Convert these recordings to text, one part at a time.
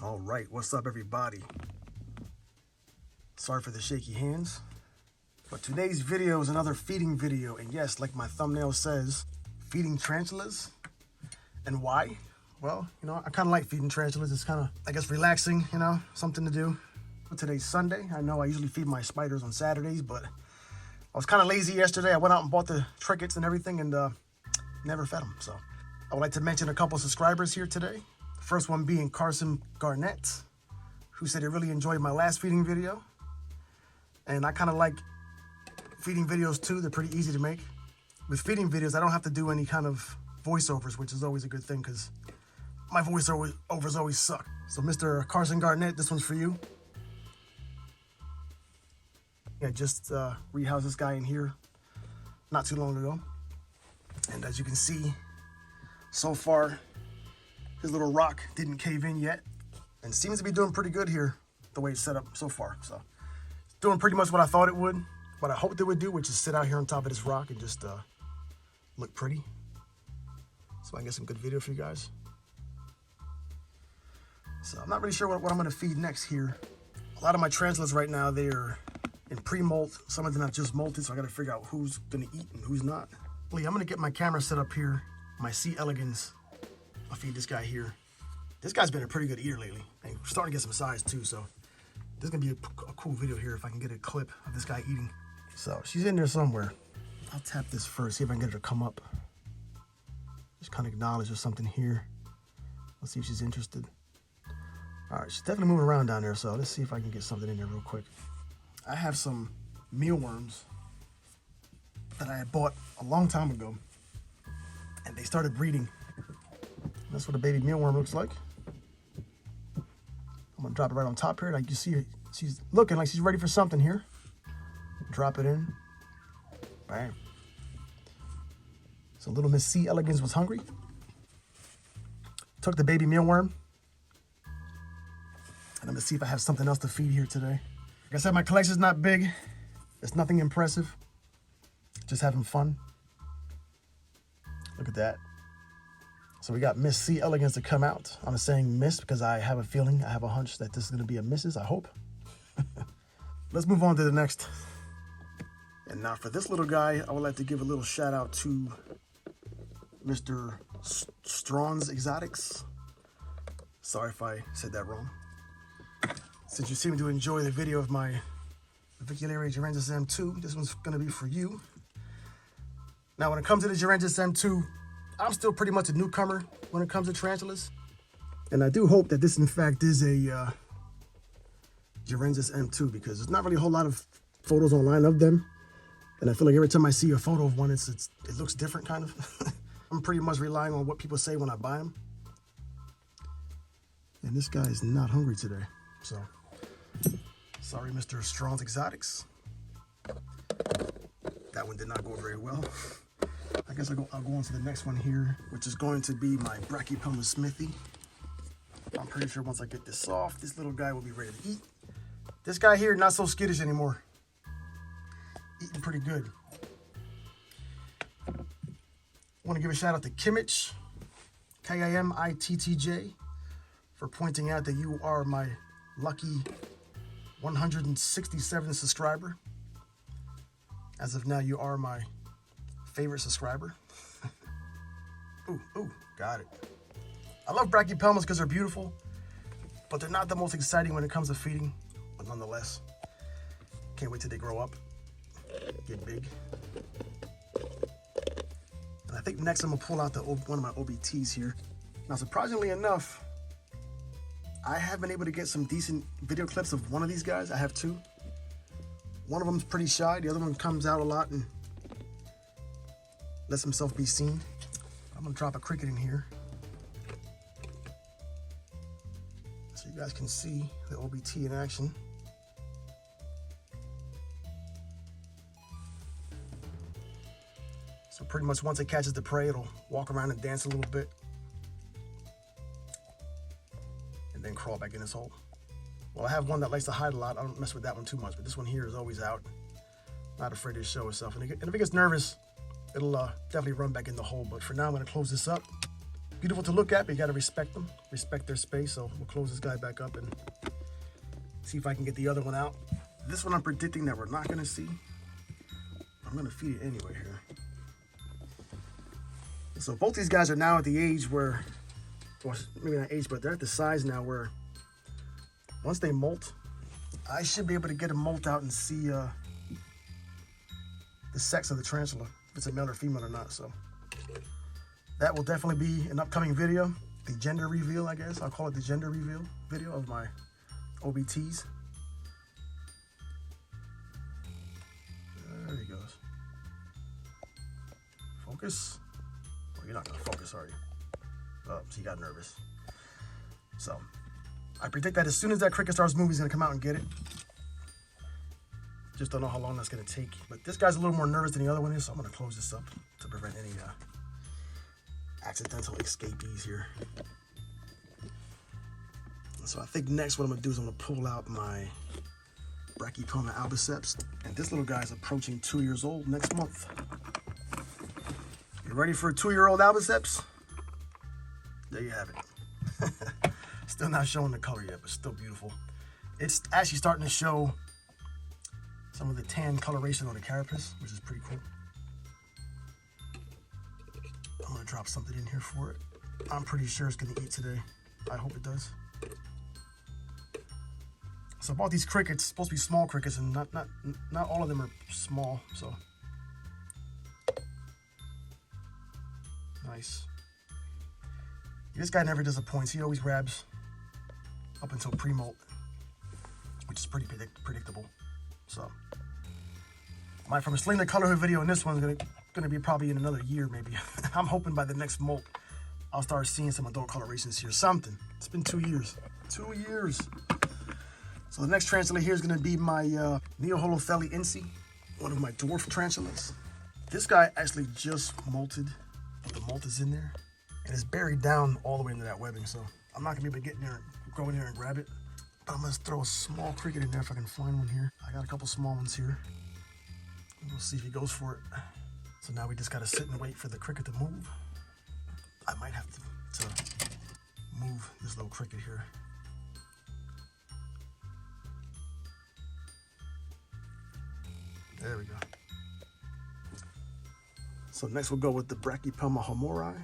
All right, what's up everybody? Sorry for the shaky hands, but today's video is another feeding video, and yes, like my thumbnail says, feeding tarantulas. And why? Well, you know, I kind of like feeding tarantulas. It's kind of, I guess, relaxing, you know, something to do. But today's Sunday. I know I usually feed my spiders on Saturdays, but I was kind of lazy yesterday. I went out and bought the trinkets and everything and never fed them. So I would like to mention a couple subscribers here today. The first one being Carson Garnett, who said he really enjoyed my last feeding video. And I kind of like feeding videos too. They're pretty easy to make. With feeding videos, I don't have to do any kind of voiceovers, which is always a good thing because my voiceovers always suck. So Mr. Carson Garnett, this one's for you. Yeah, just rehoused this guy in here not too long ago. And as you can see, so far, his little rock didn't cave in yet. And seems to be doing pretty good here, the way it's set up so far. So, it's doing pretty much what I thought it would, what I hoped it would do, which is sit out here on top of this rock and just look pretty. So I can get some good video for you guys. So I'm not really sure what I'm gonna feed next here. A lot of my tarantulas right now, they're in pre-molt. Some of them have just molted, so I gotta figure out who's gonna eat and who's not. I'm gonna get my camera set up here, my C. elegans. I'll feed this guy here. This guy's been a pretty good eater lately, and we're starting to get some size too, so this is gonna be a cool video here if I can get a clip of this guy eating. So she's in there somewhere. I'll tap this first, see if I can get her to come up. Just kind of acknowledge there's something here. Let's see if she's interested. All right, she's definitely moving around down there, so let's see if I can get something in there real quick. I have some mealworms that I had bought a long time ago, and they started breeding. That's what a baby mealworm looks like. I'm gonna drop it right on top here. Like you see, she's looking like she's ready for something here. Drop it in. Bam. So little Miss C. elegans was hungry. Took the baby mealworm. And I'm gonna see if I have something else to feed here today. Like I said, my collection's not big. It's nothing impressive. Just having fun. Look at that. So we got Miss C. elegans to come out. I'm saying miss because I have a feeling, I have a hunch that this is gonna be a missus, I hope. Let's move on to the next. And now for this little guy, I would like to give a little shout out to Mr. Strawn's Exotics. Sorry if I said that wrong. Since you seem to enjoy the video of my Avicularia Gerensis M2, this one's gonna be for you. Now, when it comes to the Gerensis M2, I'm still pretty much a newcomer when it comes to tarantulas. And I do hope that this, in fact, is a Gerensis M2 because there's not really a whole lot of photos online of them. And I feel like every time I see a photo of one, it looks different, kind of. I'm pretty much relying on what people say when I buy them. And this guy is not hungry today, so sorry, Mr. Strawn's Exotics. That one did not go very well. I guess I'll go on to the next one here, which is going to be my Brachypelma smithy. I'm pretty sure once I get this off, this little guy will be ready to eat. This guy here, not so skittish anymore. Eating pretty good. I want to give a shout out to Kimmich, K-I-M-I-T-T-J, for pointing out that you are my lucky 167th subscriber. As of now, you are my favorite subscriber. Ooh, got it. I love Brachypelmas because they're beautiful, but they're not the most exciting when it comes to feeding, but nonetheless, can't wait till they grow up, get big. And I think next I'm gonna pull out one of my OBTs here. Now, surprisingly enough, I have been able to get some decent video clips of one of these guys. I have two. One of them's pretty shy. The other one comes out a lot and lets himself be seen. I'm gonna drop a cricket in here so you guys can see the OBT in action. So pretty much once it catches the prey, it'll walk around and dance a little bit and then crawl back in its hole. Well, I have one that likes to hide a lot. I don't mess with that one too much, but this one here is always out. Not afraid to show itself. And if it gets nervous, it'll definitely run back in the hole. But for now, I'm gonna close this up. beautiful to look at, but you got to respect them, respect their space. So we'll close this guy back up and see if I can get the other one out. This one I'm predicting that we're not going to see. I'm going to feed it anyway here. So both these guys are now at the age where, well, maybe not age, but they're at the size now where once they molt, I should be able to get a molt out and see the sex of the tarantula, if it's a male or female or not. So that will definitely be an upcoming video. The gender reveal, I guess. I'll call it the gender reveal video of my OBTs. There he goes. Focus. Well, you're not gonna focus, are you? Oh, so you got nervous. So I predict that as soon as that cricket starts moving, he's gonna come out and get it. Just don't know how long that's gonna take. But this guy's a little more nervous than the other one is, so I'm gonna close this up to prevent any accidental escapees here. So I think next what I'm gonna do is I'm gonna pull out my Brachypelma albiceps. And this little guy is approaching 2 years old next month. You ready for a 2-year-old albiceps? There you have it. Still not showing the color yet, but still beautiful. It's actually starting to show some of the tan coloration on the carapace, which is pretty cool. I'm gonna drop something in here for it. I'm pretty sure it's gonna eat today. I hope it does. So I bought these crickets, supposed to be small crickets, and not all of them are small, so. Nice. This guy never disappoints. He always grabs up until pre-molt, which is pretty predictable. So, from a Sling the Colorhood video, and this one's gonna be probably in another year, maybe. I'm hoping by the next molt, I'll start seeing some adult colorations here. Something. It's been 2 years. 2 years. So the next tarantula here is gonna be my Neoholothele inci, one of my dwarf tarantulas. This guy actually just molted. The molt is in there, and it's buried down all the way into that webbing. So I'm not gonna be able to get in there and go in there and grab it. But I'm gonna throw a small cricket in there if I can find one here. I got a couple small ones here. We'll see if he goes for it. So now we just gotta sit and wait for the cricket to move. I might have to move this little cricket here. There we go. So next we'll go with the Brachypelma homori.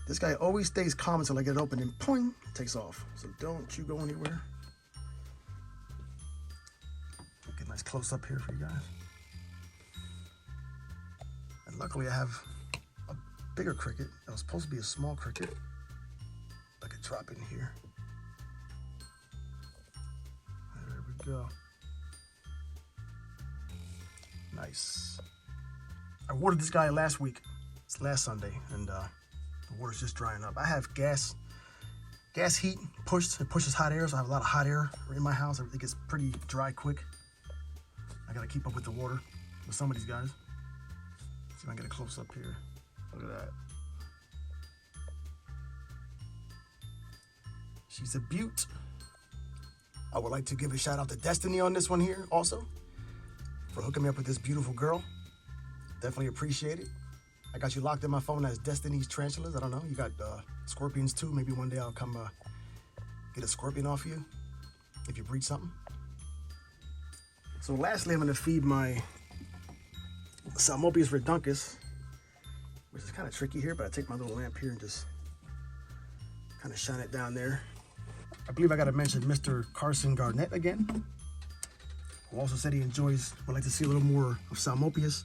This guy always stays calm until I get it open and poing, takes off. So don't you go anywhere. Get a nice close up here for you guys. And luckily I have a bigger cricket that was supposed to be a small cricket. I could drop in here. There we go. Nice. I watered this guy last week. It's last Sunday, and the water's just drying up. I have gas heat pushed. It pushes hot air, so I have a lot of hot air in my house. It gets pretty dry quick. I gotta keep up with the water with some of these guys. See if I can get a close up here. Look at that. She's a beaut. I would like to give a shout out to Destiny on this one here also, for hooking me up with this beautiful girl. Definitely appreciate it. I got you locked in my phone as Destiny's Tarantulas. I don't know. You got scorpions too. Maybe one day I'll come get a scorpion off you if you breed something. So lastly, I'm going to feed my Psalmobius verduncus, which is kind of tricky here, but I take my little lamp here and just kind of shine it down there. I believe I got to mention Mr. Carson Garnett again, who also said he would like to see a little more of Psalmobius.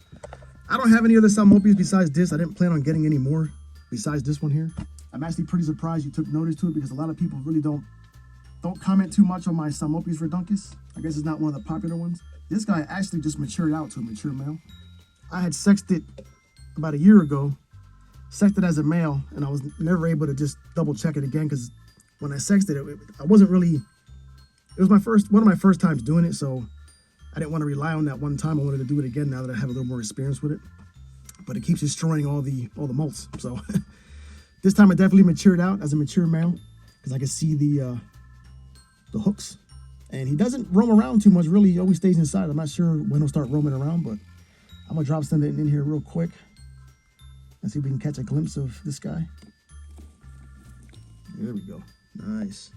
I don't have any other Psalmobius besides this. I didn't plan on getting any more besides this one here. I'm actually pretty surprised you took notice to it, because a lot of people really don't comment too much on my Psalmobius verduncus. I guess it's not one of the popular ones. This guy actually just matured out to a mature male. I had sexed it about a year ago, sexed it as a male, and I was never able to just double check it again, because when I sexed it, I wasn't really, it was one of my first times doing it, so I didn't want to rely on that one time. I wanted to do it again now that I have a little more experience with it. But it keeps destroying all the molts. So this time it definitely matured out as a mature male, because I can see the hooks. And he doesn't roam around too much, really. He always stays inside. I'm not sure when he'll start roaming around, but I'm gonna drop something in here real quick and see if we can catch a glimpse of this guy. There we go. Nice.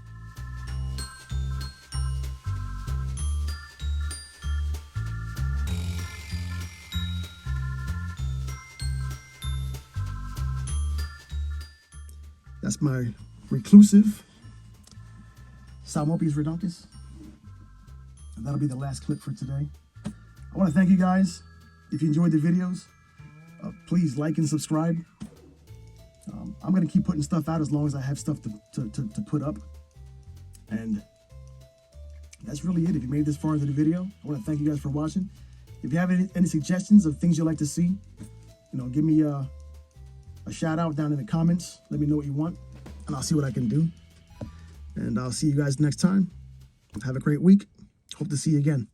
That's my reclusive Salmopius redonkus. And that'll be the last clip for today. I want to thank you guys. If you enjoyed the videos, please like and subscribe. I'm going to keep putting stuff out as long as I have stuff to put up. And that's really it. If you made it this far into the video, I want to thank you guys for watching. If you have any suggestions of things you'd like to see, give me a shout out down in the comments. Let me know what you want, and I'll see what I can do. And I'll see you guys next time. Have a great week. Hope to see you again.